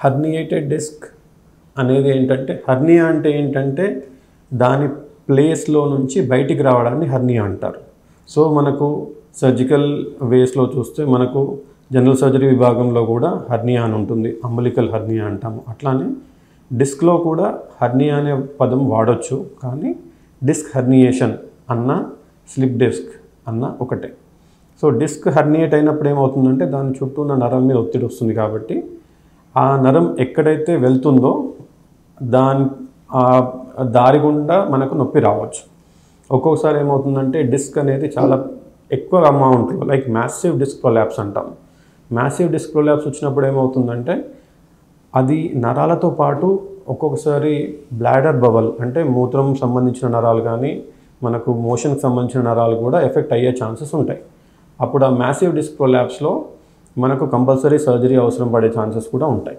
Herniated disc అనేది ఏంటంటే, hernia అంటే ఏంటంటే దాని ప్లేస్లో నుంచి బయటికి రావడాన్ని హర్నియా అంటారు. సో మనకు సర్జికల్ వేస్లో చూస్తే మనకు జనరల్ సర్జరీ విభాగంలో కూడా హర్నియా అని ఉంటుంది, అంబలికల్ హర్నియా అంటాము. అట్లానే డిస్క్లో కూడా హర్నియా అనే పదం వాడచ్చు, కానీ డిస్క్ హర్నియేషన్ అన్న స్లిప్ డిస్క్ అన్న ఒకటే. సో డిస్క్ హర్నియేట్ అయినప్పుడు ఏమవుతుందంటే దాని చుట్టూ ఉన్న నరం మీద ఒత్తిడి వస్తుంది, కాబట్టి ఆ నరం ఎక్కడైతే వెళ్తుందో దాని దారి గుండా మనకు నొప్పి రావచ్చు. ఒక్కొక్కసారి ఏమవుతుందంటే డిస్క్ అనేది చాలా ఎక్కువ అమౌంట్లో, లైక్ మ్యాసివ్ డిస్క్ ప్రొలాప్స్ అంటాం. మ్యాసివ్ డిస్క్ ప్రొలాప్స్ వచ్చినప్పుడు ఏమవుతుందంటే అది నరాలతో పాటు ఒక్కొక్కసారి బ్లాడర్ బవల్ అంటే మూత్రం సంబంధించిన నరాలు కానీ మనకు మోషన్కి సంబంధించిన నరాలు కూడా ఎఫెక్ట్ అయ్యే ఛాన్సెస్ ఉంటాయి. అప్పుడు ఆ మ్యాసివ్ డిస్క్ ప్రొలాప్స్లో మనకు కంపల్సరీ సర్జరీ అవసరం పడే ఛాన్సెస్ కూడా ఉంటాయి.